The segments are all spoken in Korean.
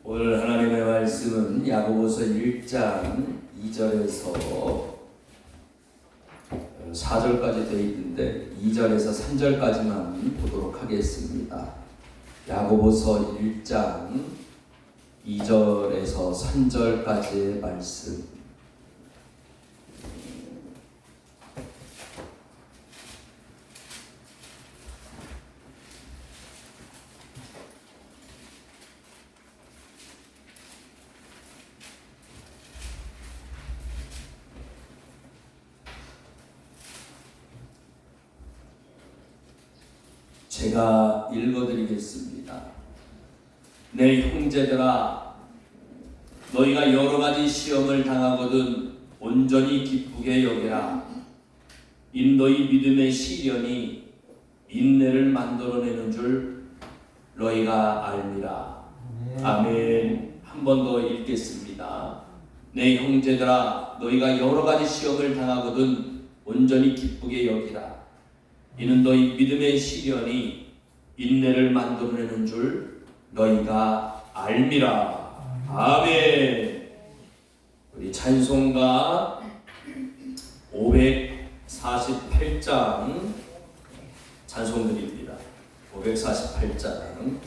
오늘 하나님의 말씀은 야고보서 1장 2절에서 4절까지 되어 있는데 2절에서 3절까지만 보도록 하겠습니다. 야고보서 1장 2절에서 3절까지의 말씀. 제가 읽어드리겠습니다. 내 형제들아, 너희가 여러 가지 시험을 당하거든 온전히 기쁘게 여기라. 너희 믿음의 시련이 인내를 만들어내는 줄 너희가 알미라. 아멘. 한 번 더 읽겠습니다. 내 형제들아, 너희가 여러 가지 시험을 당하거든 온전히 기쁘게 여기라. 이는 너희 믿음의 시련이 인내를 만들어내는 줄 너희가 알미라. 아멘. 우리 찬송가 548장 찬송드립니다. 548장 찬송.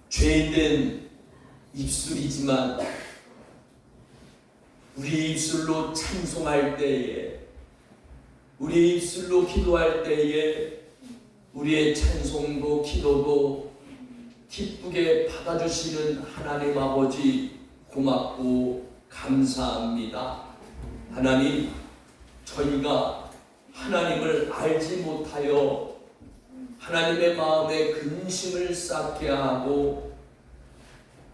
죄인된 입술이지만 우리 입술로 찬송할 때에 우리 입술로 기도할 때에 우리의 찬송도 기도도 기쁘게 받아주시는 하나님 아버지 고맙고 감사합니다. 하나님, 저희가 하나님을 알지 못하여 하나님의 마음에 근심을 쌓게 하고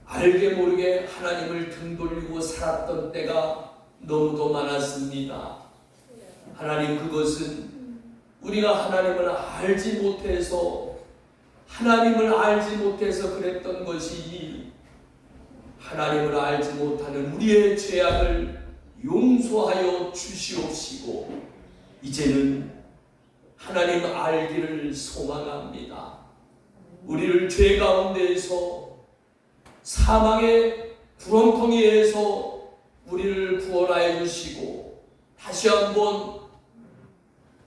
알게 모르게 하나님을 등 돌리고 살았던 때가 너무도 많았습니다. 하나님, 그것은 우리가 하나님을 알지 못해서 그랬던 것이니 하나님을 알지 못하는 우리의 죄악을 용서하여 주시옵시고 이제는 하나님 알기를 소망합니다. 우리를 죄 가운데에서 사망의 구렁텅이에서 우리를 구원하여 주시고 다시 한번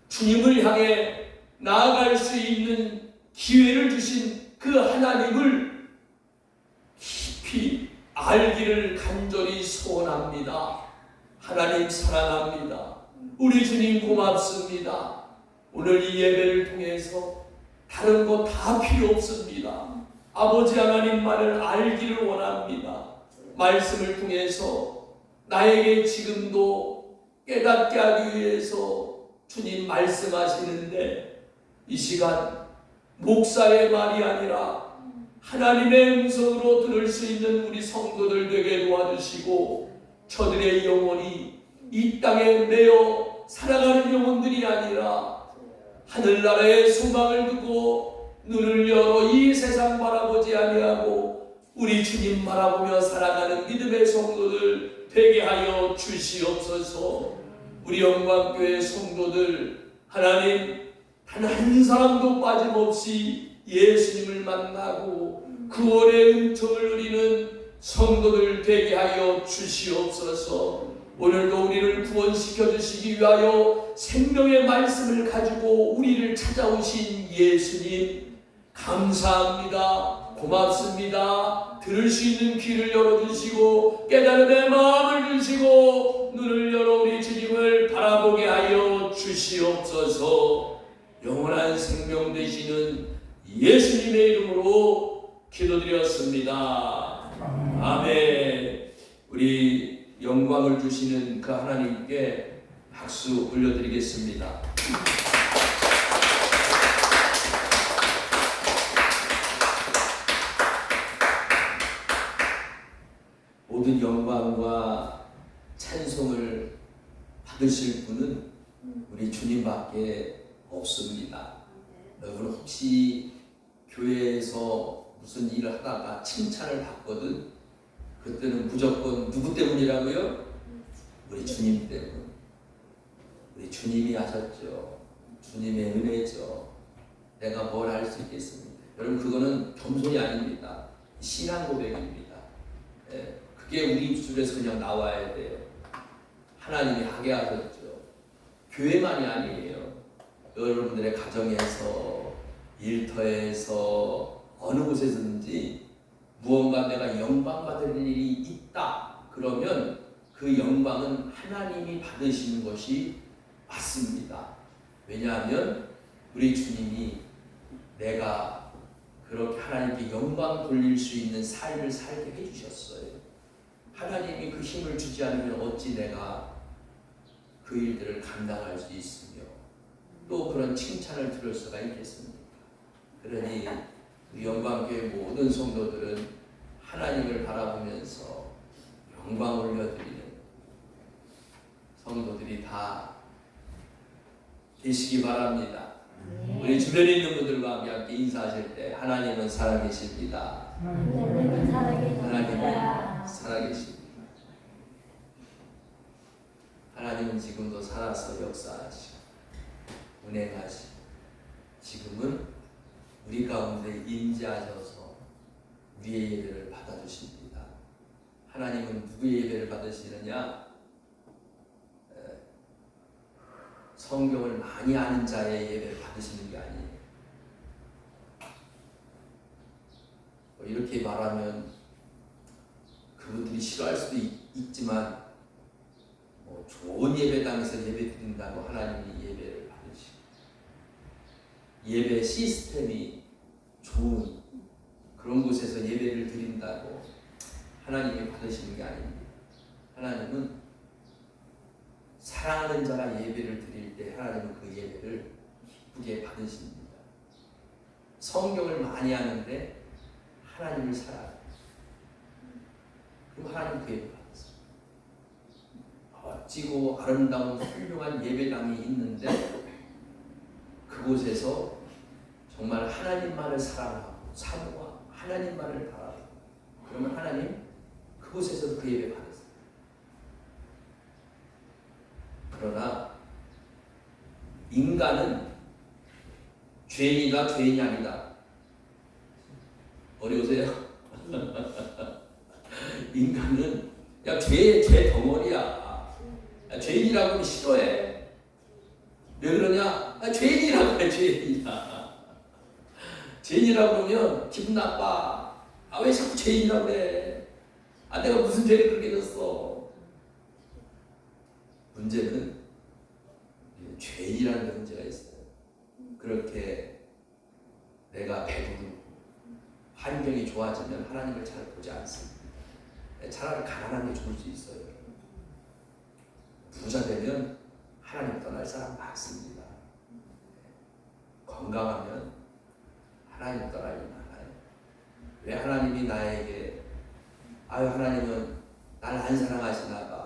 주님을 향해 나아갈 수 있는 기회를 주신 그 하나님을 깊이 알기를 간절히 소원합니다. 하나님 사랑합니다. 우리 주님 고맙습니다. 오늘 이 예배를 통해서 다른 거 다 필요 없습니다. 아버지 하나님만을 알기를 원합니다. 말씀을 통해서 나에게 지금도 깨닫게 하기 위해서 주님 말씀하시는데 이 시간 목사의 말이 아니라 하나님의 음성으로 들을 수 있는 우리 성도들 되게 도와주시고 저들의 영혼이 이 땅에 매여 살아가는 영혼들이 아니라 하늘나라의 소망을 두고 눈을 열어 이 세상 바라보지 아니하고 우리 주님 바라보며 살아가는 믿음의 성도들 되게 하여 주시옵소서. 우리 영광교회 성도들 하나님 단 한 사람도 빠짐없이 예수님을 만나고 구원의 은총을 누리는 성도들 되게 하여 주시옵소서. 오늘도 우리를 구원시켜 주시기 위하여 생명의 말씀을 가지고 우리를 찾아오신 예수님 감사합니다. 고맙습니다. 들을 수 있는 귀를 열어주시고 깨달음의 마음을 주시고 눈을 열어 우리 주님을 바라보게 하여 주시옵소서. 영원한 생명 되시는 예수님의 이름으로 기도드렸습니다. 아멘. 우리 영광을 주시는 그 하나님께 박수 올려드리겠습니다. 모든 영광과 찬송을 받으실 분은 우리 주님밖에 없습니다. 여러분 혹시 교회에서 무슨 일을 하다가 칭찬을 받거든 그때는 무조건 누구 때문이라고요? 우리 주님 때문. 우리 주님이 하셨죠. 주님의 은혜죠. 내가 뭘 할 수 있겠습니까? 여러분 그거는 겸손이 아닙니다. 신앙 고백입니다. 그게 우리 입술에서 그냥 나와야 돼요. 하나님이 하게 하셨죠. 교회만이 아니에요. 여러분들의 가정에서, 일터에서, 어느 곳에서든지 무언가 내가 영광받을 일이 있다. 그러면 그 영광은 하나님이 받으시는 것이 맞습니다. 왜냐하면 우리 주님이 내가 그렇게 하나님께 영광 돌릴 수 있는 삶을 살게 해주셨어요. 하나님이 그 힘을 주지 않으면 어찌 내가 그 일들을 감당할 수 있으며 또 그런 칭찬을 들을 수가 있겠습니까? 그러니 우리 영광교회 모든 성도들은 하나님을 바라보면서 영광 올려드리는 성도들이 다 되시기 바랍니다. 우리 주변에 있는 분들과 함께 인사하실 때 하나님은 살아계십니다. 하나님은 살아계십니다. 하나님은 지금도 살아서 역사하시고 운행하시고 지금은 우리 가운데 임재하셔서 우리의 예배를 받아주십니다. 하나님은 누구의 예배를 받으시느냐? 성경을 많이 아는 자의 예배를 받으시는 게 아니에요. 이렇게 말하면 그분들이 싫어할 수도 있지만 좋은 예배당에서 예배 드린다고 하나님이 예배를 예배 시스템이 좋은 그런 곳에서 예배를 드린다고 하나님이 받으시는 게 아닙니다. 하나님은 사랑하는 자가 예배를 드릴 때 하나님은 그 예배를 기쁘게 받으십니다. 성경을 많이 하는데 하나님을 사랑해요. 그럼 하나님 그 예배 받으세요. 멋지고 아름다운 훌륭한 예배당이 있는데 그곳에서 정말 하나님만을 사랑하고 사모하고 하나님만을 바라고 그러면 하나님 그곳에서도 그 예배 받으세요. 그러나 인간은 죄인이다 죄인이 아니다. 어려우세요? 인간은 야 죄 덩어리야. 야, 죄인이라고 하면 싫어해. 왜 그러냐? 죄인이라고 해. 죄인이야. 죄인이라고 그러면 기분 나빠. 왜 자꾸 죄인이라고 그래? 내가 무슨 죄를 그렇게 졌어? 문제는 죄인이라는 문제가 있어요. 그렇게 내가 배부르고 환경이 좋아지면 하나님을 잘 보지 않습니다. 차라리 가난한 게 좋을 수 있어요. 부자 되면 하나님 떠날 사람 많습니다. 건강하면 하나님 떠날 일 많아요. 왜 하나님이 나에게 하나님은 날 안 사랑하시나 봐.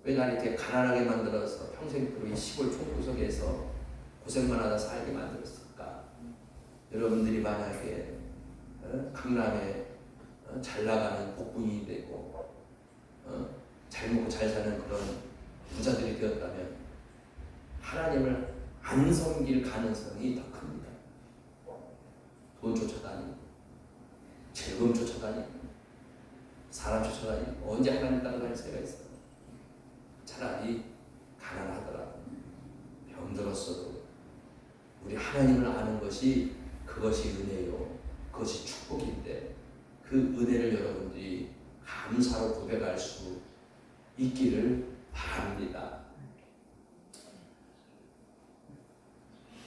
왜 날 이렇게 가난하게 만들어서 평생 이 시골 촌구석에서 고생만 하다 살게 만들었을까? 여러분들이 만약에 강남에 잘 나가는 복분이 되고 잘 먹고 잘 사는 그런 부자들이 되었다면 하나님을 안 섬길 가능성이 더 큽니다. 돈 쫓아다니고 즐거움 쫓아다니고 사람 쫓아다니고 언제 하나님 따라갈 수가 있어요. 차라리 가난하더라도 병들었어도 우리 하나님을 아는 것이 그것이 은혜요 그것이 축복인데 그 은혜를 여러분들이 감사로 고백할 수 있기를 바랍니다.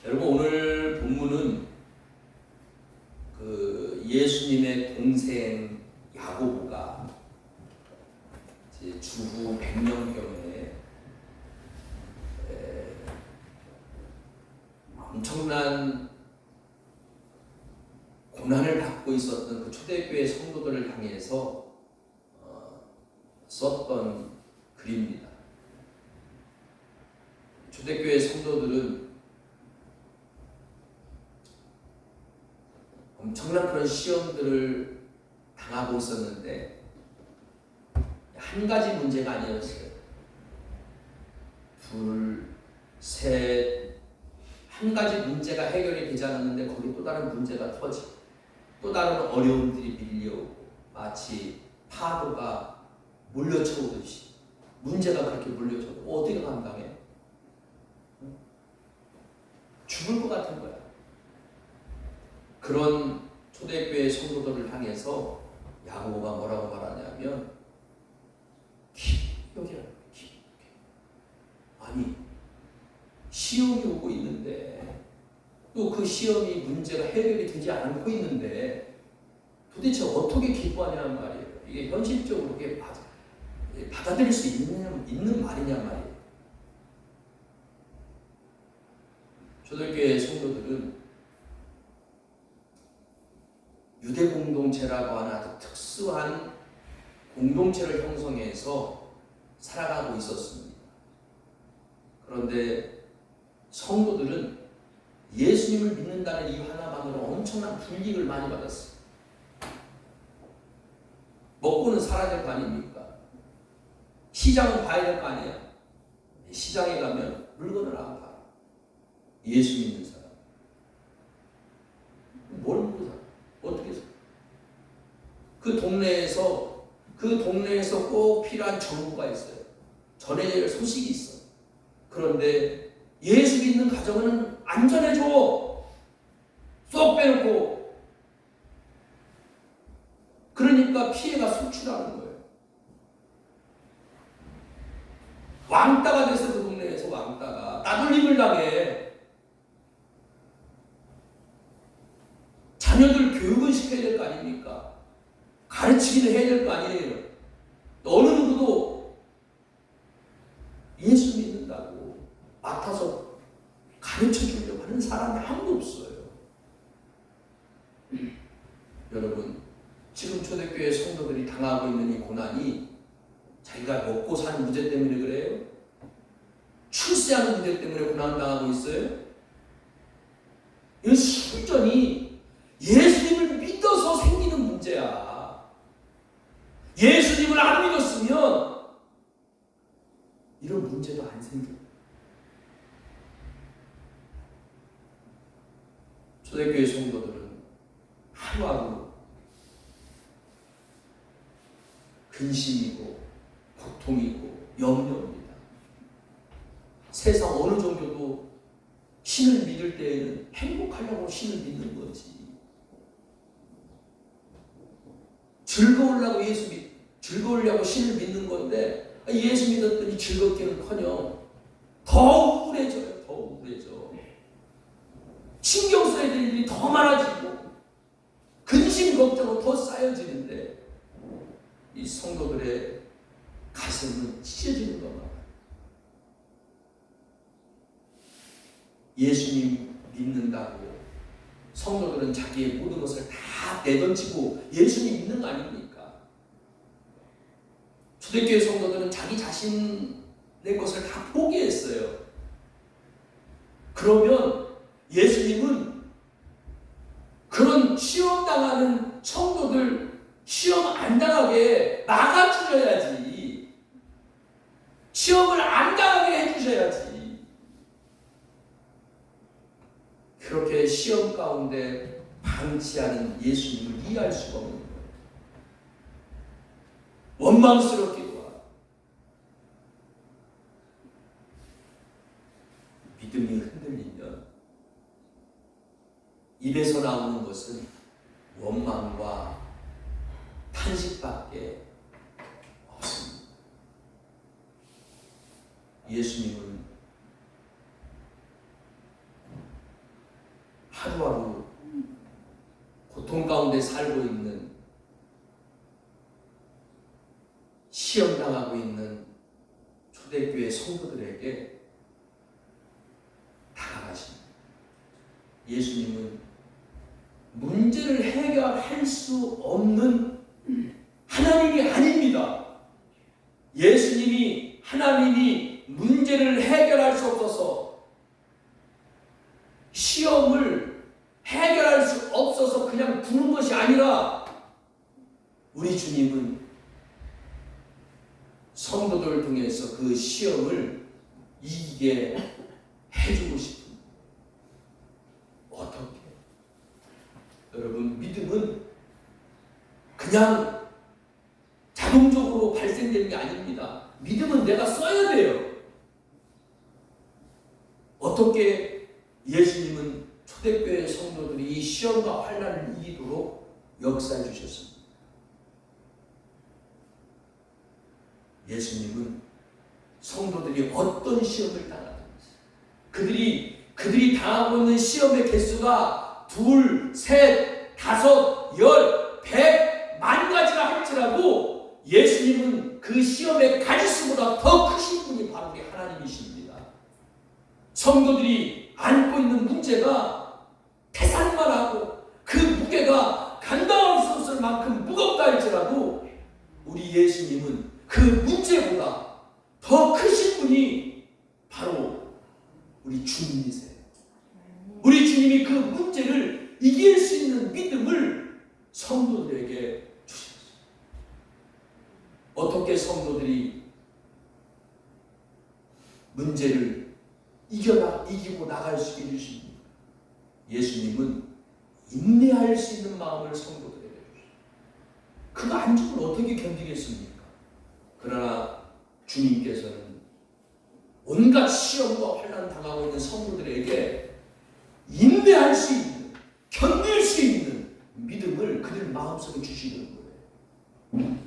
여러분 오늘 본문은 그 예수님의 동생 야고보가 주후 100년경에 엄청난 고난을 받고 있었던 그 초대교회 성도들을 향해서 썼던 글입니다. 초대교회 성도들은 엄청난 그런 시험들을 당하고 있었는데 한 가지 문제가 아니었어요. 둘, 셋, 한 가지 문제가 해결이 되지 않았는데 거기 또 다른 문제가 터지고 또 다른 어려움들이 밀려오고 마치 파도가 몰려쳐오듯이 문제가 그렇게 몰려쳐오고 어떻게 감당해? 죽을 것 같은 거야. 그런 초대교회 성도들을 향해서 야고보가 뭐라고 말하냐면 기쁘게 아니 시험이 오고 있는데 또 그 시험이 문제가 해결이 되지 않고 있는데 도대체 어떻게 기뻐하냐는 말이에요. 이게 현실적으로 그게 받아들일 수 있는 말이냐 말이에요. 초대교회 성도들은 유대 공동체라고 하는 아주 특수한 공동체를 형성해서 살아가고 있었습니다. 그런데 성도들은 예수님을 믿는다는 이유 하나만으로 엄청난 불이익을 많이 받았어요. 먹고는 살아야 될 거 아닙니까? 시장은 봐야 될 거 아니야. 시장에 가면 물건을 안 팔아. 예수 믿는 사람. 뭘 먹고 살아? 어떻게 살아? 그 동네에서 꼭 필요한 정보가 있어요. 전해야 할 소식이 있어. 그런데 예수 믿는 가정은 안전해줘. 쏙 빼놓고. 그러니까 피해가 속출하는 거예요. 왕따가 돼서 그 동네에서 왕따가 따돌림을 당해. 가르치기는 해야 될 거 아니에요. 어느 누구도 예수 믿는다고 맡아서 가르쳐 주려고 하는 사람이 아무도 없어요. 여러분, 지금 초대교회 성도들이 당하고 있는 이 고난이 자기가 먹고 사는 문제 때문에 그래요? 출세하는 문제 때문에 고난당하고 있어요? 이건 순전히 예수님을 믿어서 생기는 문제야. 예수님을 안 믿었으면 이런 문제도 안 생겨. 초대교회 성도들은 하루하루 근심이고 고통이고 염려입니다. 세상 어느 정도도 신을 믿을 때에는 행복하려고 신을 믿는 거지. 즐거우려고 신을 믿는 건데 예수 믿었더니 즐겁기는커녕 더 우울해져요. 더 우울해져. 신경 써야 될 일이 더 많아지고 근심 걱정은 더 쌓여지는데 이 성도들의 가슴은 찢어지는 것만. 예수님 믿는다고 성도들은 자기의 모든 것을 다 내던지고 예수님 믿는 거 아닙니까? 초대교회 성도들은 자기 자신의 것을 다 포기했어요. 그러면 예수님은 그런 시험당하는 성도들 시험 안 당하게 막아주셔야지. 시험을 안 당하게 해주셔야지. 그렇게 시험 가운데 방치하는 예수님을 이해할 수가 없는 거예요. 원망스럽기도 하고. 믿음이 흔들리면 입에서 나오는 것은 원망과 탄식밖에 없습니다. 예수님은 하루하루 고통 가운데 살고 있는, 시험당하고 있는 초대교회 성도들에게 다가가십니다. 예수님은 문제를 해결할 수 없는 하나님이 아닙니다. 예수님이 하나님이 문제를 해결할 수 없어서, 시험을 해결할 수 없어서 그냥 두는 것이 아니라 우리 주님은 성도들을 통해서 그 시험을 이기게 해주고 싶은. 어떻게? 여러분, 믿음은 그냥 자동적으로 발생되는 게 아닙니다. 믿음은 내가 써야 돼요. 어떻게 예수님은 초대교회 성도들이 이 시험과 환난을 이기도록 역사해 주셨습니다. 예수님은 성도들이 어떤 시험을 당하든지 그들이 당하고 있는 시험의 개수가 2, 3, 5, 10, 100, 10,000가지라 할지라도 예수님은 그 시험의 가지수보다 더 크신 분이 바로 우리 하나님이십니다. 성도들이 안고 있는 문제가 태산만 하고 그 무게가 감당할 수 없을 만큼 무겁다 할지라도 우리 예수님은 그 문제보다 더 크신 분이 바로 우리 주님이세요. 우리 주님이 그 문제를 이길 수 있는 믿음을 성도들에게 주셨어요. 어떻게 성도들이 문제를 이기고 나갈 수 있게 해주십니까? 예수님은 인내할 수 있는 마음을 성도들에게 주셨어요. 그거 안 주면 어떻게 견디겠습니까? 그러나 주님께서는 온갖 시험과 환난 당하고 있는 성도들에게 인내할 수 있는, 견딜 수 있는 믿음을 그들 마음속에 주시는 거예요.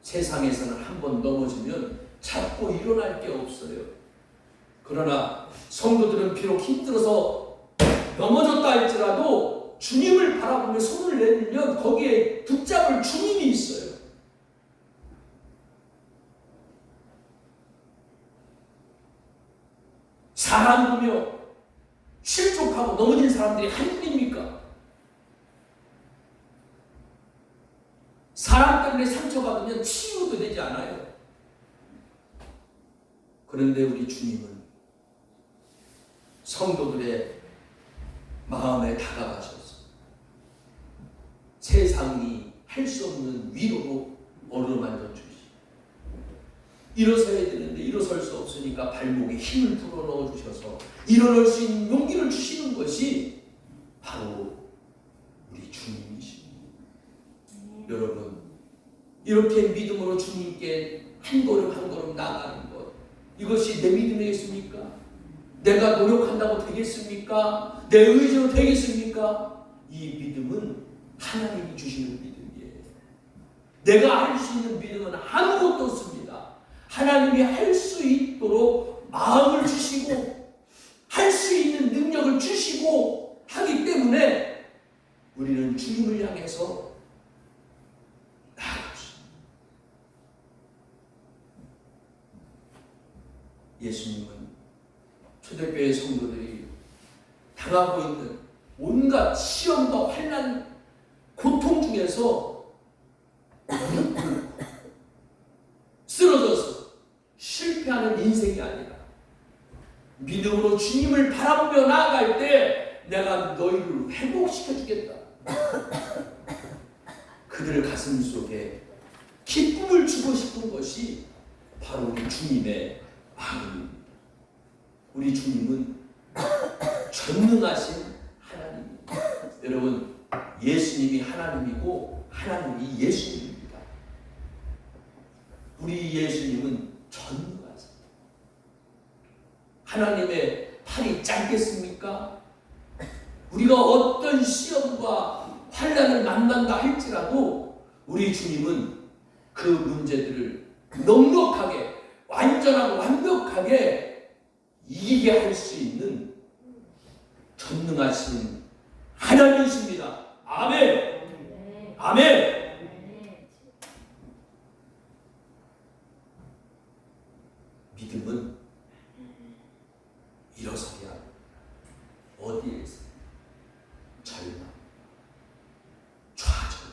세상에서는 한번 넘어지면 잡고 일어날 게 없어요. 그러나 성도들은 비록 힘들어서 넘어졌다 할지라도 주님을 바라보며 손을 내밀면 거기에 붙잡을 주님이 있어요. 사람 보며 실족하고 넘어진 사람들이 한둘입니까? 사람 때문에 상처받으면 치유도 되지 않아요. 그런데 우리 주님은 성도들의 마음에 다가가셔서 세상이 할 수 없는 위로로 어루만져 주시고, 일어서야 되는데 일어설 수 없으니까 발목에 힘을 불어넣어 주셔서 일어날 수 있는 용기를 주시는 것이 바로 우리 주님이십니다. 여러분, 이렇게 믿음으로 주님께 한 걸음 한 걸음 나아가는 것, 이것이 내 믿음이겠습니까? 내가 노력한다고 되겠습니까? 내 의지로 되겠습니까? 이 믿음은 하나님이 주시는 믿음이에요. 내가 할 수 있는 믿음은 아무것도 없습니다. 하나님이 할 수 있도록 마음을 주시고 할 수 있는 능력을 주시고 하기 때문에 우리는 주님을 향해서 나아갑시다. 예수님은 초대교회 성도들이 당하고 있는 온갖 시험과 환난, 고통 중에서 쓰러져서 실패하는 인생이 아니라 믿음으로 주님을 바라보며 나아갈 때 내가 너희를 회복시켜 주겠다. 그들 가슴 속에 기쁨을 주고 싶은 것이 바로 우리 주님의 마음입니다. 우리 주님은 전능하신 하나님입니다. 여러분, 예수님이 하나님이고 하나님이 예수님입니다. 우리 예수님은 전능하십니다. 하나님의 팔이 짧겠습니까? 우리가 어떤 시험과 환난을 만난다 할지라도 우리 주님은 그 문제들을 넉넉하게, 완전하고 완벽하게 이기게 할 수 있는 전능하신 하나님이십니다. 아멘. 아멘. 믿음은 일어서야 어디에 있어요? 절망, 좌절,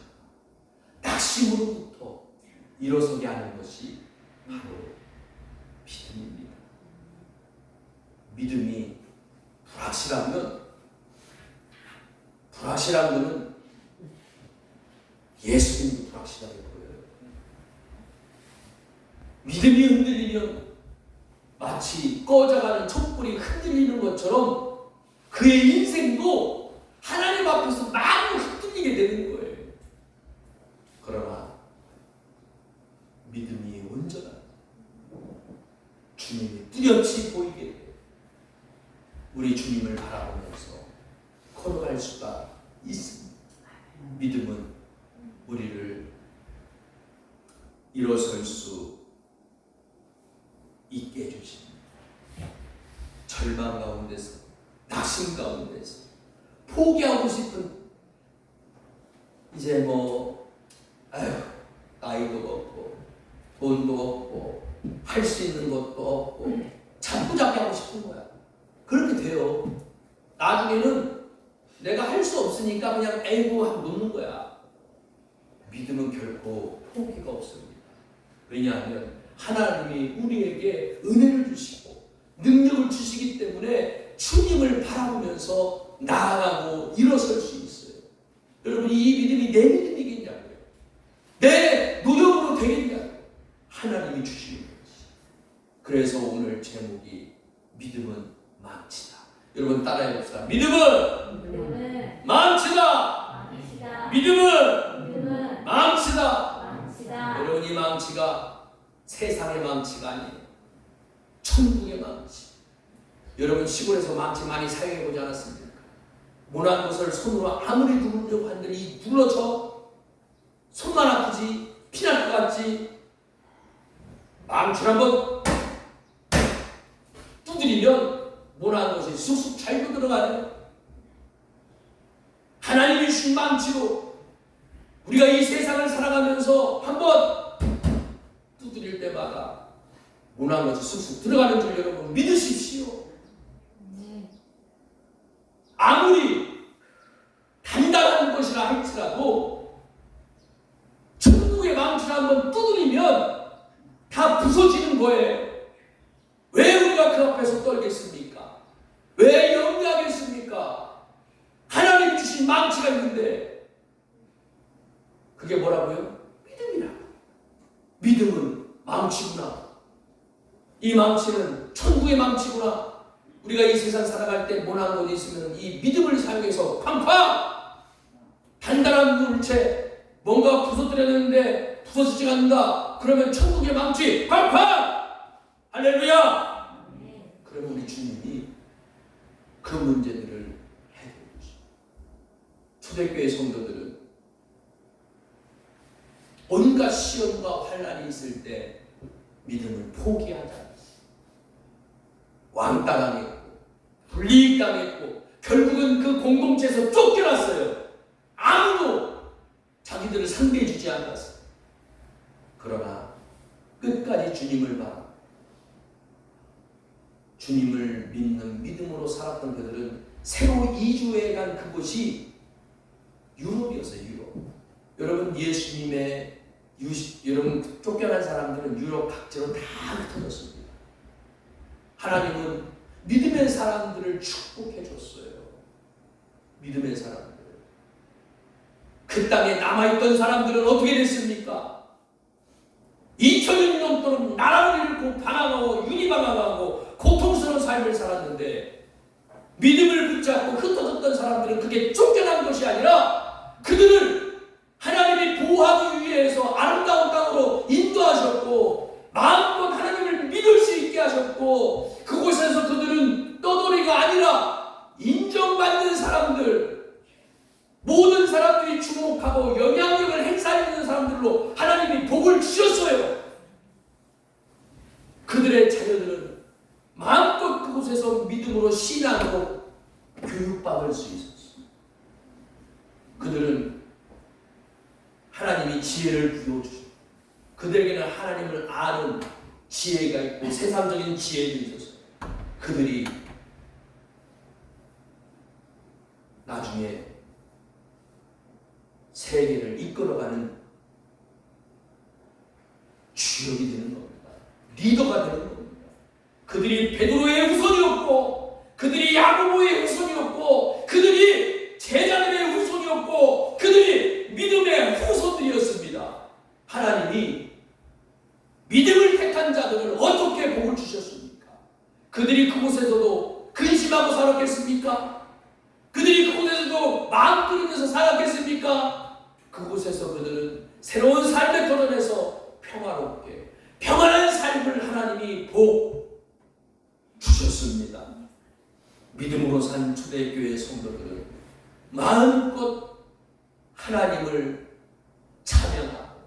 낙심으로부터 일어서게 하는 것이 바로 믿음입니다. 믿음이 불확실한 것은 예수님도 불확실하게 보여요. 믿음이 흔들리면 마치 꺼져가는 촛불이 흔들리는 것처럼 그의 인생도 하나님 앞에서 많이 흔들리게 되는 거예요. 그러나 믿음이 온전한 주님이 뚜렷이 보이게 돼요. 우리 주님을 바라보면서 걸어갈 수가 있습니다. 믿음은 우리를 일어설 수 있게 해주십니다. 절망 가운데서, 낙심 가운데서, 포기하고 싶은, 이제 나이도 없고 돈도 없고 할 수 있는 것도 없고 자꾸 하고 싶은 거야. 그렇게 돼요. 나중에는 내가 할 수 없으니까 그냥 하고 놓는 거야. 믿음은 결코 포기가 없습니다. 왜냐하면 하나님이 우리에게 은혜를 주시고 능력을 주시기 때문에 주님을 바라보면서 나아가고 일어설 수 있어요. 여러분, 이 믿음이 내 믿음이겠냐고요? 내 노력으로 되겠냐고요? 하나님이 주시는 거지. 그래서 오늘 제목이 믿음은 망치다. 여러분 따라해 봅시다. 믿음은 망치다. 믿음은 망치다. 여러분, 이 망치가 세상의 망치가 아니에요. 천국의 망치. 여러분, 시골에서 망치 많이 사용해 보지 않았습니까? 모난 것을 손으로 아무리 누르려고 한들이 눌러져. 손만 아프지 피날 것 같지. 망치를 한번 두드리면 모난 것이 쑥쑥 잘 들어가요. 하나님이 주신 망치로 우리가 이 세상을 살아가면서 한번 두드릴 때마다 모난 것이 쑥쑥 들어가는 줄 여러분 믿으십시오. 아무리 단단한 것이라 할지라도 천국의 망치를 한번 두드리면 다 부서지는 거예요. 왜 우리가 그 앞에서 떨겠습니까? 왜 염려하겠습니까? 하나님 주신 망치가 있는데 그게 뭐라고요? 믿음이라고. 믿음은 망치구나. 이 망치는 천국의 망치구나. 우리가 이 세상 살아갈 때 모난 곳이 있으면 이 믿음을 사용해서 팡팡 단단한 물체 뭔가 부서뜨렸는데 부서지지 않는다. 그러면 천국의 망치 팡팡 할렐루야. 그러면 우리 주님이 그 문제들을 해결해주죠. 초대교회 성도들은 온갖 시험과 환난이 있을 때 믿음을 포기하지 않았어요. 왕따당했고 불이익당했고 결국은 그 공동체에서 쫓겨났어요. 아무도 자기들을 상대해주지 않았어요. 그러나 끝까지 주님을 바라 주님을 믿는 믿음으로 살았던 그들은 새로 이주해 간 그곳이 유럽이었어요. 유럽. 여러분 예수님의 여러분 쫓겨난 사람들은 유럽 각지로 다 흩어졌습니다. 하나님은 믿음의 사람들을 축복해 줬어요. 믿음의 사람들. 그 땅에 남아있던 사람들은 어떻게 됐습니까? 2000년 넘도록 나라를 잃고 반항하고 유리방황하고 고통스러운 삶을 살았는데 믿음을 붙잡고 흩어졌던 사람들은 그게 쫓겨난 것이 아니라 그들을 하나님이 보호하기 위해서 아름다운 땅으로 인도하셨고 마음껏 하나님을 믿을 수 있게 하셨고 그곳에서 그들은 떠돌이가 아니라 인정받는 사람들, 모든 사람들이 주목하고 영향력을 행사하는 사람들로 하나님이 복을 주셨어요. 그들의 자녀들은 마음껏 그곳에서 믿음으로 신앙으로 교육받을 수 있었습니다. 그들은 하나님이 지혜를 부여주셨고 그들에게는 하나님을 아는 지혜가 있고 세상적인 지혜도 있었어요. 그들이 나중에 세계를 이끌어가는 주역이 되는 겁니다. 리더가 되는 겁니다. 그들이 베드로의 후손이었고 그들이 야고보의 후손이었고 그들이 제자들의 후손이었고 그들이 믿음의 후손들이었습니다. 하나님이 믿음을 택한 자들을 어떻게 복을 주셨습니까? 그들이 그곳에서도 근심하고 살았겠습니까? 그들이 그곳에서도 마음 끓이면서 살았겠습니까? 그곳에서 그들은 새로운 삶의 도전에서 평화롭게 평안한 삶을 하나님이 복 주셨습니다. 믿음으로 산 초대교회 성도들은 마음껏 하나님을 찬양하고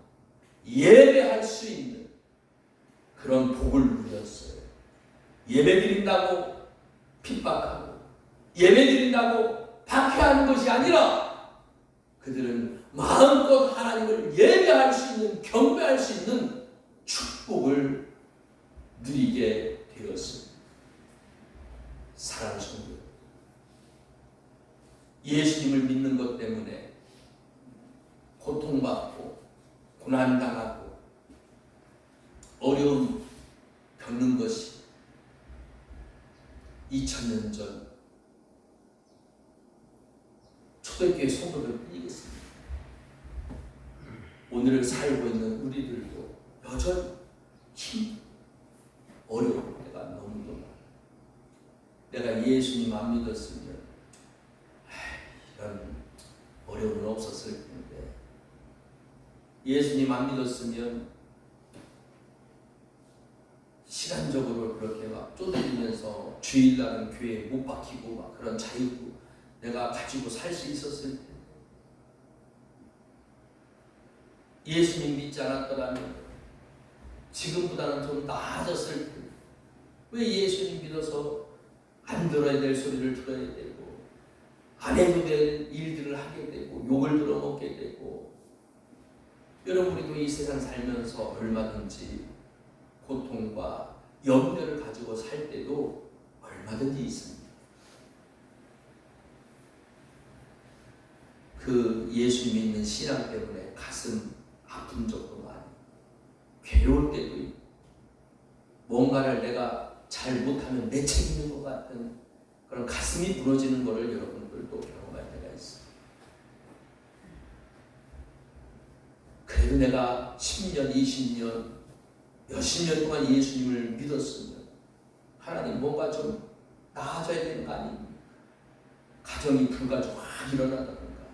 예배할 수 있는 그런 복을 누렸어요. 예배드린다고 핍박하고 예배드린다고 박해하는 것이 아니라 그들은 마음껏 하나님을 예배할 수 있는 경배할 수 있는 축복을 누리게 되었습니다. 사랑하는 성도, 예수님을 믿는 것 때문에 고통받고 고난당하고 어려움 겪는 것이 2000년 전 초대교회 성도들 뿐이겠습니다. 오늘을 살고 있는 우리들도 여전히 어려울 때가 너무도 많아요. 내가 예수님 안 믿었으면 이런 어려움은 없었을 텐데, 예수님 안 믿었으면 시간적으로 그렇게 막 쪼들리면서 주일날은 교회에 못 박히고 막 그런 자유도 내가 가지고 살 수 있었을 텐데, 예수님 믿지 않았더라면 지금보다는 좀 나아졌을 텐데, 왜 예수님 믿어서 안 들어야 될 소리를 들어야 되고 안 해도 될 일들을 하게 되고 욕을 들어먹게 되고, 여러분 우리도 이 세상 살면서 얼마든지 고통과 염려를 가지고 살 때도 얼마든지 있습니다. 그 예수 믿는 신앙 때문에 가슴 아픈 적도 많이, 괴로울 때도 있고, 뭔가를 내가 잘 못하면 내 책임인 것 같은 그런 가슴이 부러지는 것을 여러분들도 경험할 때가 있습니다. 그래도 내가 10년, 20년, 몇십 년 동안 예수님을 믿었으면 하나님 뭔가 좀 나아져야 되는 거 아닙니까? 가정이 불가정 확 일어나다든가,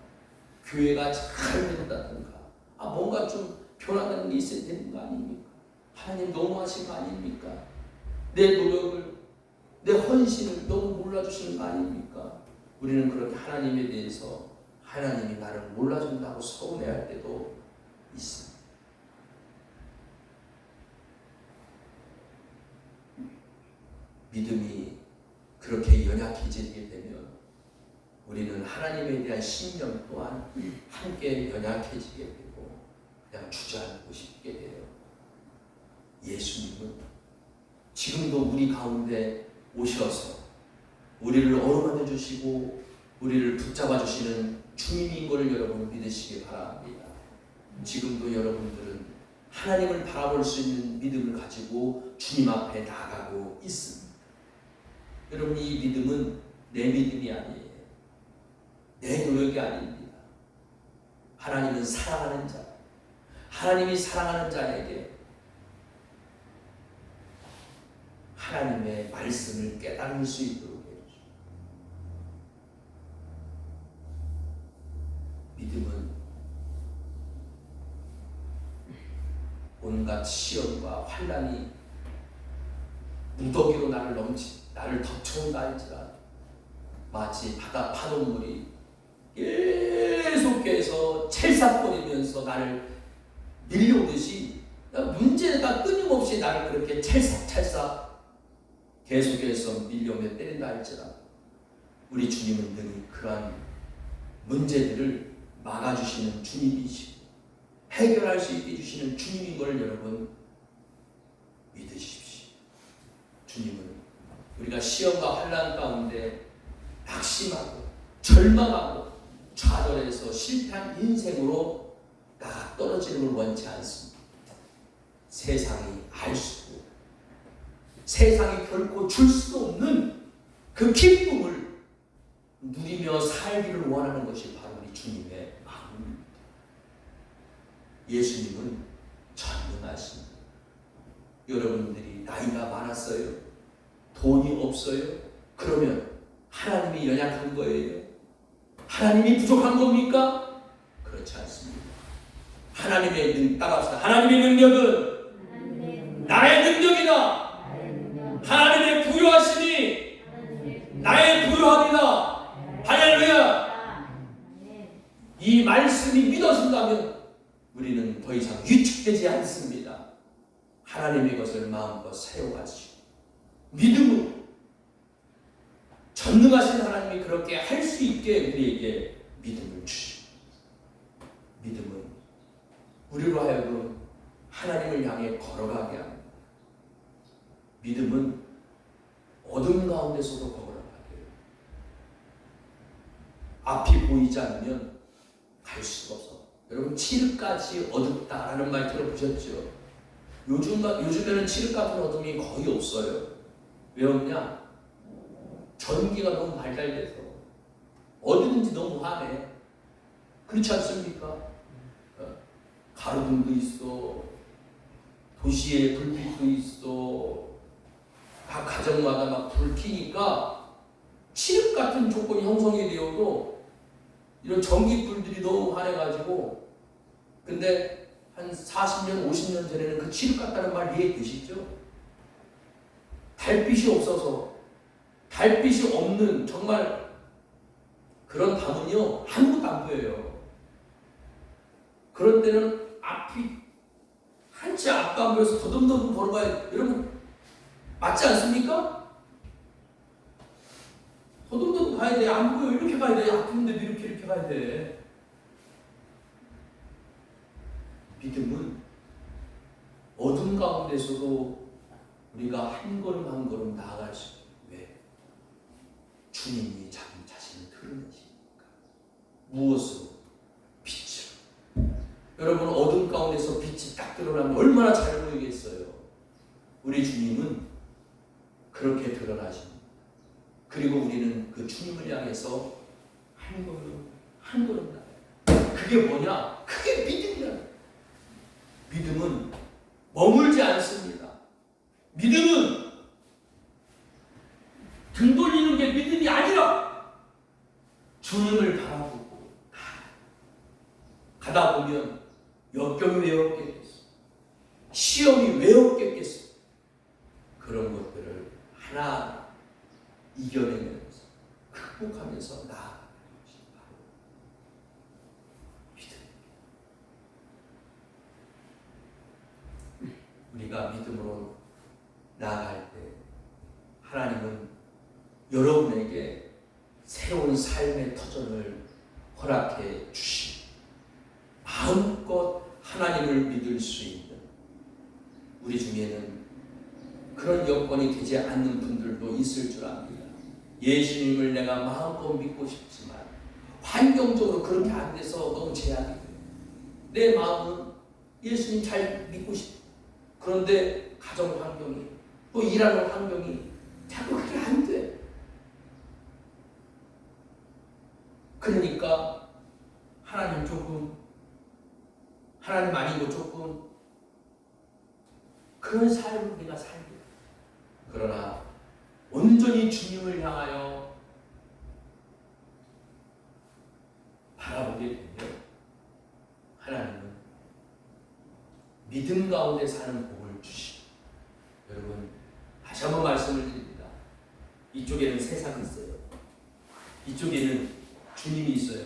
교회가 잘 된다든가, 뭔가 좀 변화되는 게 있어야 되는 거 아닙니까? 하나님 너무하신 거 아닙니까? 내 노력을, 내 헌신을 너무 몰라주시는 거 아닙니까? 우리는 그렇게 하나님에 대해서 하나님이 나를 몰라준다고 서운해할 때도 있습니다. 믿음이 그렇게 연약해지게 되면 우리는 하나님에 대한 신념 또한 함께 연약해지게 되고 그냥 주저앉고 싶게 돼요. 예수님은 지금도 우리 가운데 오셔서 우리를 어루만져 주시고 우리를 붙잡아 주시는 주님인 것을 여러분 믿으시기 바랍니다. 지금도 여러분들은 하나님을 바라볼 수 있는 믿음을 가지고 주님 앞에 나가고 있습니다. 여러분, 이 믿음은 내 믿음이 아니에요. 내 노력이 아닙니다. 하나님은 사랑하는 자, 하나님이 사랑하는 자에게 하나님의 말씀을 깨달을 수 있도록 해주십니다. 믿음은 온갖 시험과 환난이 무더기로 나를 덮쳐온다 할지라도 마치 바다 파도물이 계속해서 찰싹거리면서 나를 밀려오듯이 문제가 끊임없이 나를 그렇게 찰싹찰싹 계속해서 밀려오며 때린다 할지라도 우리 주님은 늘 그러한 문제들을 막아주시는 주님이시고 해결할 수 있게 해주시는 주님인 걸 여러분 믿으십시오. 주님은 우리가 시험과 환난 가운데 낙심하고 절망하고 좌절해서 실패한 인생으로 나가 떨어지는 걸 원치 않습니다. 세상이 알 수도, 세상이 결코 줄 수도 없는 그 기쁨을 누리며 살기를 원하는 것이 바로 우리 주님의 마음입니다. 예수님은 전능하십니다. 여러분들이 나이가 많았어요? 돈이 없어요? 그러면 하나님이 연약한 거예요? 하나님이 부족한 겁니까? 그렇지 않습니다. 하나님의 따라합시다. 하나님의 능력은 나의 능력이다. 하나님의 부요하심이 나의 부요함이다. 할렐루야. 이 말씀이 믿어진다면 우리는 더 이상 위축되지 않습니다. 하나님의 것을 마음껏 사용하시고 믿음으로 전능하신 하나님이 그렇게 할 수 있게 우리에게 믿음을 주시고, 믿음은 우리로 하여금 하나님을 향해 걸어가게 합니다. 믿음은 어둠 가운데서도 걸어가게 해요. 앞이 보이지 않으면 갈 수가 없어. 여러분, 칠흑같이 어둡다라는 말 들어보셨죠? 요즘에는 칠흑 같은 어둠이 거의 없어요. 왜 없냐? 전기가 너무 발달돼서 어디든지 너무 환해. 그렇지 않습니까? 가로등도 있어, 도시에 불빛도 있어, 각 가정마다 막 불 켜니까 칠흑 같은 조건이 형성이 되어도 이런 전기불들이 너무 환해가지고, 근데 한 40년, 50년 전에는 그 칠흑 같다는 말 이해되시죠? 달빛이 없어서, 달빛이 없는 정말 그런 밤은요 아무것도 안 보여요. 그런 때는 앞이 한치 앞도 안 보여서 더듬더듬 걸어가야, 여러분 맞지 않습니까? 더듬더듬 이쪽으로 가야 돼. 안 보여. 이렇게 가야 돼. 아픈데 이렇게 가야 돼. 믿음은 어둠 가운데서도 우리가 한 걸음 한 걸음 나아갈 수 있어요. 왜? 주님이 자기 자신을 드러내시니까. 무엇으로? 빛으로. 여러분, 어둠 가운데서 빛이 딱 드러나면 얼마나 잘 보이겠어요. 우리 주님은 그렇게 드러나십니다. 그리고 우리는 그 주님을 향해서 한 걸음 한 걸음 나아가요. 그게 뭐냐? 그게 믿음이야. 믿음은 머물지 않습니다. 믿음은 등 돌리는 게 믿음이 아니라 주님을 바라보고 가다 보면 역경이 왜 없겠겠어? 시험이 왜 없겠겠어? 그런 것들을 하나 이겨내면서 극복하면서 나아가는 것이 바로 믿음. 우리가 믿음으로 나아갈 때 하나님은 여러분에게 새로운 삶의 터전을 허락해 주시고 마음껏 하나님을 믿을 수 있는, 우리 중에는 그런 여건이 되지 않는 분들도 있을 줄 압니다. 예수님을 내가 마음껏 믿고 싶지만 환경적으로 그렇게 안 돼서 너무 제약이 돼요. 내 마음은 예수님 잘 믿고 싶어. 그런데 가정 환경이, 또 일하는 환경이 자꾸 그게 안 돼. 그러니까 하나님 조금, 하나님 아니고 조금, 그런 삶을 우리가 살게 돼. 그러나 온전히 주님을 향하여 바라보게 되면 하나님은 믿음 가운데 사는 복을 주시고, 여러분 다시 한번 말씀을 드립니다. 이쪽에는 세상이 있어요. 이쪽에는 주님이 있어요.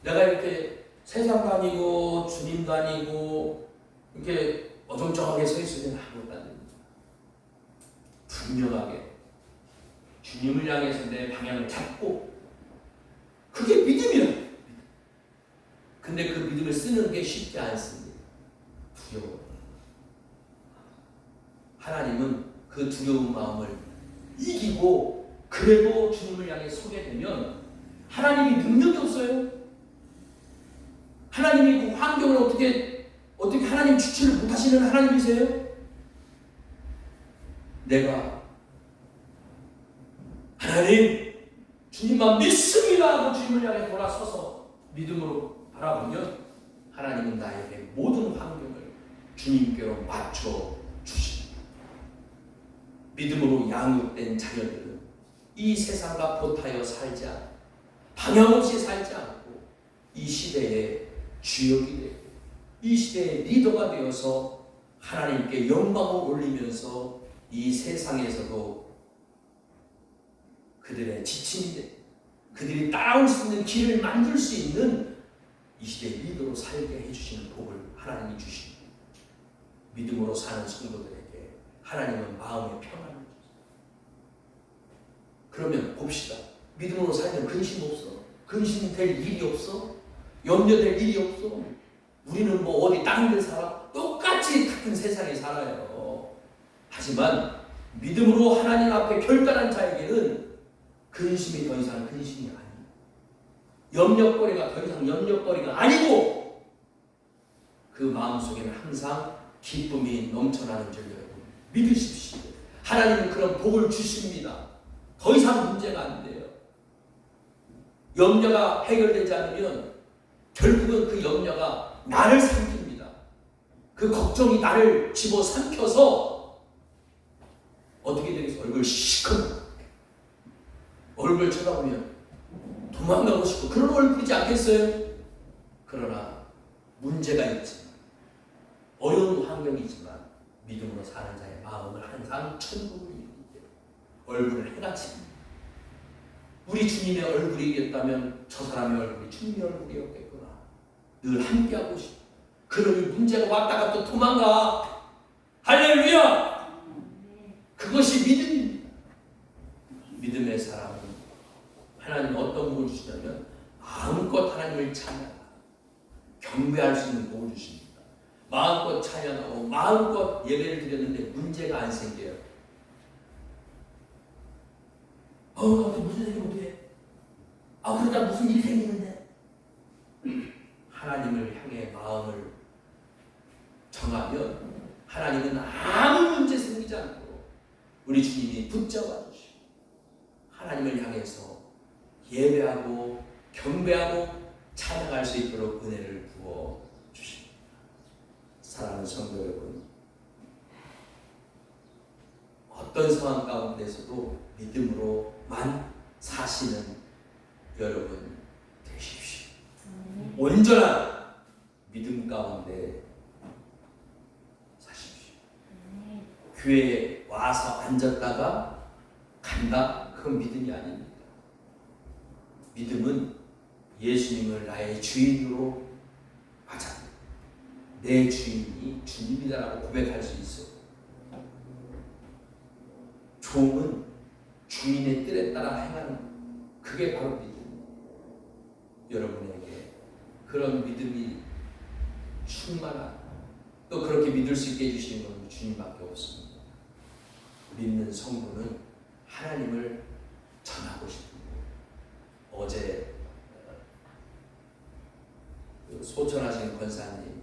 내가 이렇게 세상 다니고 주님 다니고 이렇게 어정쩡하게 서 있으면 아무것도 안 됩니다. 분명하게 주님을 향해서 내 방향을 잡고, 그게 믿음이야. 근데 그 믿음을 쓰는 게 쉽지 않습니다. 두려워. 하나님은 그 두려운 마음을 이기고 그래도 주님을 향해 서게 되면 하나님이 능력이 없어요. 하나님이 그 환경을 어떻게 하나님 주체를 못하시는 하나님이세요? 내가 하나님 주님만 믿습니다 하고 주님을 향해 돌아서서 믿음으로 바라보면 하나님은 나에게 모든 환경을 주님께로 맞춰 주십니다. 믿음으로 양육된 자녀들은 이 세상과 보타여 살지 않고 방향 없이 살지 않고 이 시대의 주역이 되고 이 시대의 리더가 되어서 하나님께 영광을 올리면서 이 세상에서도 그들의 지침이 되고 그들이 따라올 수 있는 길을 만들 수 있는 이 시대의 리더로 살게 해주시는 복을 하나님이 주십니다. 믿음으로 사는 성도들에게 하나님은 마음의 평안을 주세요. 그러면 봅시다. 믿음으로 살면 근심 없어? 근심될 일이 없어? 염려될 일이 없어? 우리는 뭐 어디 다른 데 살아? 똑같이 같은 세상에 살아요. 하지만 믿음으로 하나님 앞에 결단한 자에게는 근심이 더 이상 근심이 아니에요. 염려거리가 더 이상 염려거리가 아니고 그 마음속에는 항상 기쁨이 넘쳐나는 줄 여러분 믿으십시오. 하나님은 그런 복을 주십니다. 더 이상 문제가 안 돼요. 염려가 해결되지 않으면 결국은 그 염려가 나를 삼킵니다. 그 걱정이 나를 집어삼켜서 어떻게 되겠어요? 얼굴 시커멓게 얼굴 쳐다보면 도망가고 싶고 그런 얼굴이지 않겠어요? 그러나 문제가 있지만 어려운 환경이지만 믿음으로 사는 자의 마음을 항상 천국을 이루기 때문에 얼굴을 해같이 우리 주님의 얼굴이겠다면 저 사람의 얼굴이 주님의 얼굴이었겠구나. 늘 함께하고 싶어. 그러니 문제가 왔다가 또 도망가. 할렐루야! 그것이 믿음입니다. 믿음의 사람은 하나님은 어떤 복을 주시냐면 마음껏 하나님을 찬양하고 경배할 수 있는 복을 주십니다. 마음껏 찬양하고 마음껏 예배를 드렸는데 문제가 안 생겨요. 나 무슨 얘기 못해. 그러다 무슨 일이 생기는데. 하나님을 향해 마음을 정하면 하나님은 아무 문제 생기지 않고 우리 주님이 붙잡아 주시고 하나님을 향해서 예배하고 경배하고 찬양할 수 있도록 은혜를 부어 주십니다. 사랑하는 성도 여러분, 어떤 상황 가운데서도 믿음으로만 사시는 여러분 되십시오. 온전한 믿음 가운데 사십시오. 교회에 와서 앉았다가 간다? 그건 믿음이 아닙니다. 믿음은 예수님을 나의 주인으로 맞아. 내 주인이 주님이다라고 고백할 수 있어요. 종은 주인의 뜻에 따라 행하는 그게 바로 믿음. 여러분에게 그런 믿음이 충만한 또 그렇게 믿을 수 있게 해주시는 건 주님밖에 없습니다. 믿는 성도는 하나님을 전하고 싶은 거. 어제 소천하신 권사님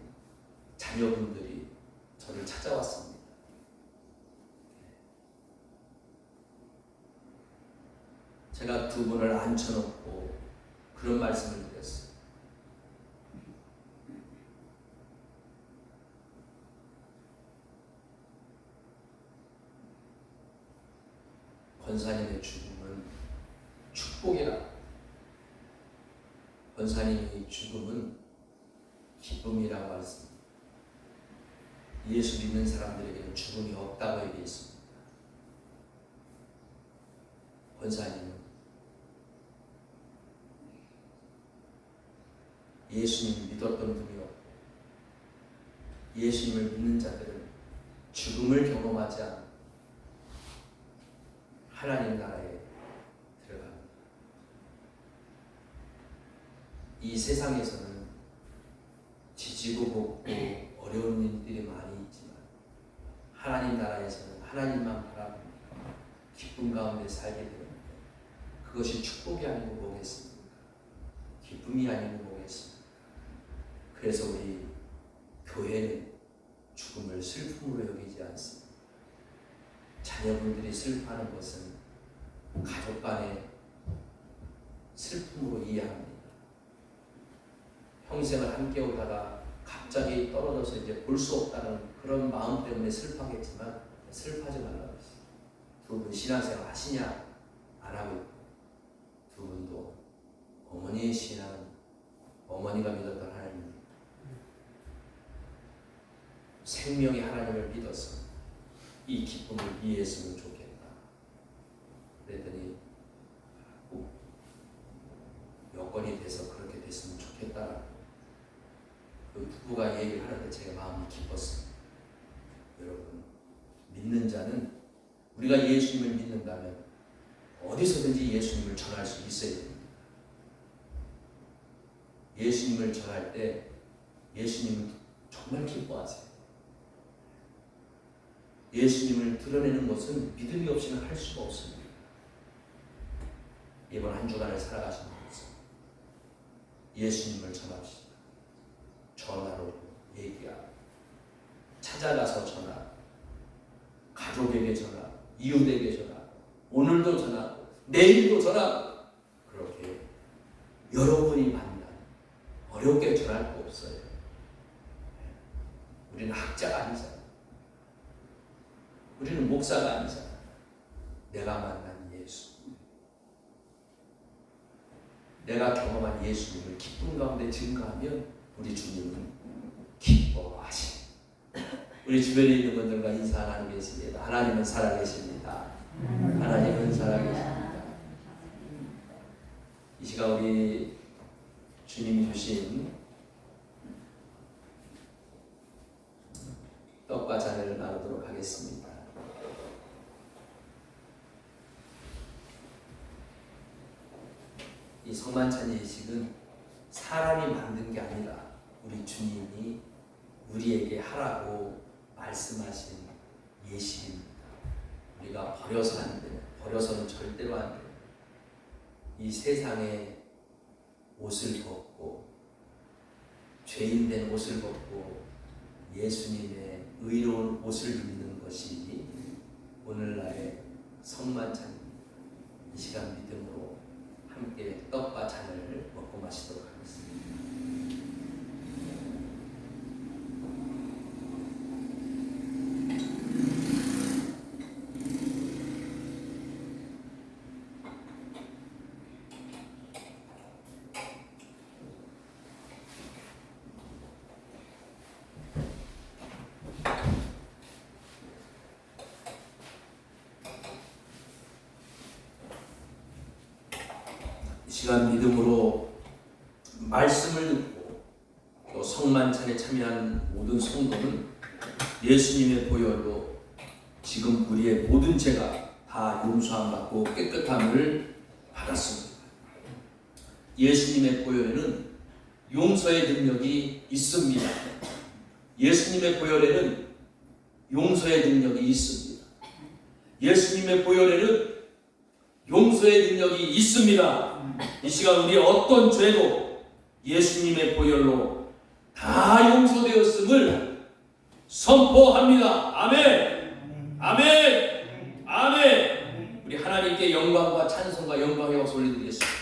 자녀분들이 저를 찾아왔습니다. 제가 두 분을 앉혀놓고 그런 말씀을 드렸어요. 권사님의 죽음은 축복이라. 권사님의 죽음은 기쁨이라고 했습니다. 예수 믿는 사람들에게는 죽음이 없다고 얘기했습니다. 권사님은 예수님을 믿었던 분이 없고 예수님을 믿는 자들은 죽음을 경험하지 않고 하나님 나라에 들어갑니다. 이 세상에서는 지지고 볶고 어려운 일들이 많이 있지만 하나님 나라에서는 하나님만 바라보며 기쁨 가운데 살게 되는데 그것이 축복이 아니고 뭐겠습니까? 기쁨이 아니고 뭐겠습니까? 그래서 우리 교회는 죽음을 슬픔으로 여기지 않습니다. 자녀분들이 슬퍼하는 것은 가족 간의 슬픔으로 이해합니다. 평생을 함께 오다가 갑자기 떨어져서 이제 볼 수 없다는 그런 마음 때문에 슬퍼하겠지만 슬퍼하지 말라고 했어요. 두 분 신앙생활 하시냐? 안 하고 있고 두 분도 어머니의 신앙은 어머니가 믿었던 하나님 생명의 하나님을 믿어서 이 기쁨을 이해했으면 좋겠다. 그랬더니 꼭 여건이 돼서 그렇게 됐으면 좋겠다. 그 부부가 얘기를 하는데 제가 마음이 기뻤습니다. 여러분, 믿는 자는 우리가 예수님을 믿는다면 어디서든지 예수님을 전할 수 있어야 됩니다. 예수님을 전할 때 예수님은 정말 기뻐하세요. 예수님을 드러내는 것은 믿음이 없이는 할 수가 없습니다. 이번 한 주간을 살아가시는 것은 예수님을 전합시다. 전화로 얘기하고 찾아가서 전화, 가족에게 전화, 이웃에게 전화, 오늘도 전화, 내일도 전화. 그렇게 여러분이 만난 어렵게 전할 거 없어요. 우리는 학자가 아니잖아요. 우리는 목사가 아니잖아요. 내가 만난 예수, 내가 경험한 예수님을 기쁨 가운데 증거하면 우리 주님은 기뻐하시. 우리 주변에 있는 분들과 인사 나누겠습니다. 하나님은 살아계십니다. 하나님은 살아계십니다. 이 시간 우리 주님이 주신 떡과 잔을 나누도록 하겠습니다. 이 성만찬 예식은 사람이 만든 게 아니라 우리 주님이 우리에게 하라고 말씀하신 예식입니다. 우리가 버려서 안 돼요. 버려서는 절대로 안 돼요. 이 세상에 옷을 벗고 죄인된 옷을 벗고 예수님의 의로운 옷을 입는 것이 오늘날의 성만찬입니다. 이 시간 믿음으로 함께 떡과 잔을 먹고 마시도록 하겠습니다. 이 시간 믿음으로 말씀을 듣고 또 성만찬에 참여한 모든 성도는 예수님의 보혈로 지금 우리의 모든 죄가 다 용서함 받고 깨끗함을 받았습니다. 예수님의 보혈에는 용서의 능력이 있습니다. 예수님의 보혈에는 용서의 능력이 있습니다. 예수님의 보혈에는 용서의 능력이 있습니다. 이 시간 우리 어떤 죄도 예수님의 보혈로 다 용서되었음을 선포합니다. 아멘. 아멘. 아멘. 우리 하나님께 영광과 찬송과 영광의 박수 올려드리겠습니다.